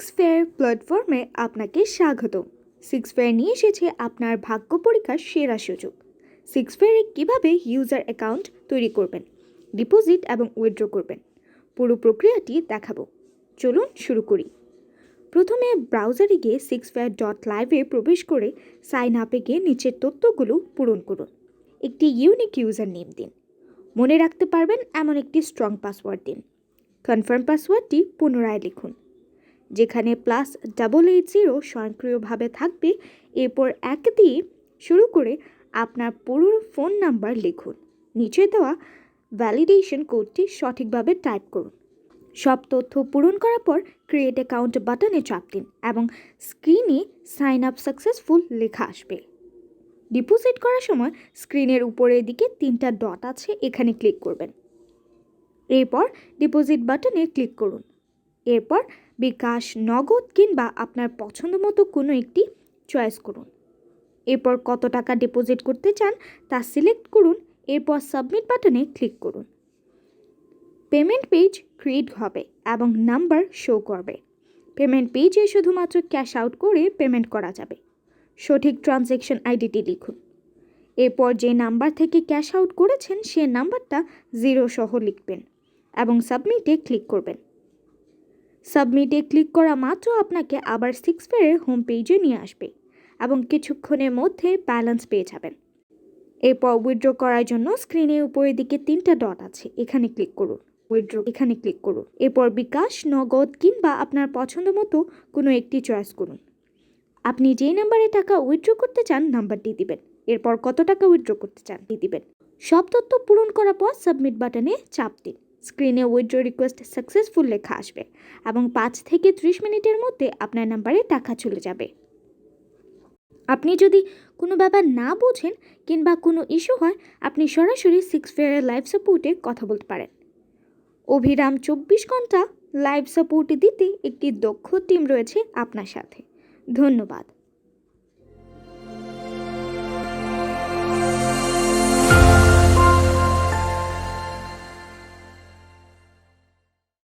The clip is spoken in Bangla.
সিক্স ফেয়ার প্ল্যাটফর্মে আপনাকে স্বাগত। সিক্স ফেয়ার নিয়ে এসেছে আপনার ভাগ্য পরীক্ষার সেরা সুযোগ। সিক্স ফেয়ারে কীভাবে ইউজার অ্যাকাউন্ট তৈরি করবেন, ডিপোজিট এবং উইথড্র করবেন, পুরো প্রক্রিয়াটি দেখাবো। চলুন শুরু করি। প্রথমে ব্রাউজারে গিয়ে sixfair.live-এ প্রবেশ করে সাইন আপে গিয়ে নিচের তথ্যগুলো পূরণ করুন। একটি ইউনিক ইউজার নেম দিন। মনে রাখতে পারবেন এমন একটি স্ট্রং পাসওয়ার্ড দিন। কনফার্ম পাসওয়ার্ডটি পুনরায় লিখুন, যেখানে +880 স্বয়ংক্রিয়ভাবে থাকবে। এরপর 1 দিয়ে শুরু করে আপনার পুরো ফোন নাম্বার লিখুন। নিচে দেওয়া ভ্যালিডেশন কোডটি সঠিকভাবে টাইপ করুন। সব তথ্য পূরণ করার পর ক্রিয়েট অ্যাকাউন্ট বাটনে চাপ দিন এবং স্ক্রিনে সাইন আপ সাকসেসফুল লেখা আসবে। ডিপোজিট করার সময় স্ক্রিনের উপরের দিকে 3টা ডট আছে, এখানে ক্লিক করবেন। এরপর ডিপোজিট বাটনে ক্লিক করুন। এরপর বিকাশ, নগদ কিংবা আপনার পছন্দ মতো কোনো একটি চয়েস করুন। এরপর কত টাকা ডিপোজিট করতে চান তা সিলেক্ট করুন। এরপর সাবমিট বাটনে ক্লিক করুন। পেমেন্ট পেজ ক্রিয়েট হবে এবং নাম্বার শো করবে। পেমেন্ট পেজে শুধুমাত্র ক্যাশ আউট করে পেমেন্ট করা যাবে। সঠিক ট্রানজ্যাকশন আইডিটি লিখুন। এরপর যে নাম্বার থেকে ক্যাশ আউট করেছেন সে নাম্বারটা 0 সহ লিখবেন এবং সাবমিটে ক্লিক করবেন। সাবমিটে ক্লিক করা মাত্র আপনাকে আবার সিক্স ফেয়ারের হোম পেজে নিয়ে আসবে এবং কিছুক্ষণের মধ্যে ব্যালেন্স পেয়ে যাবেন। এরপর উইথড্র করার জন্য স্ক্রিনের উপরের দিকে 3টা ডট আছে, এখানে ক্লিক করুন। উইথড্র এখানে ক্লিক করুন। এরপর বিকাশ, নগদ কিংবা আপনার পছন্দ মতো কোনো একটি চয়েস করুন। আপনি যেই নাম্বারে টাকা উইথড্র করতে চান নাম্বারটি দিবেন। এরপর কত টাকা উইথড্র করতে চান দিবেন। সব তথ্য পূরণ করার পর সাবমিট বাটনে চাপ দিন। স্ক্রিনে উইথড্র রিকোয়েস্ট সাকসেসফুল লেখা আসবে এবং 5 থেকে 30 মিনিটের মধ্যে আপনার নাম্বারে টাকা চলে যাবে। আপনি যদি কোনো ব্যাপার না বোঝেন কিংবা কোনো ইস্যু হয়, আপনি সরাসরি সিক্স ফেয়ারের লাইভ সাপোর্টে কথা বলতে পারেন। অবিরাম 24 ঘন্টা লাইভ সাপোর্ট দিতে একটি দক্ষ টিম রয়েছে আপনার সাথে। ধন্যবাদ।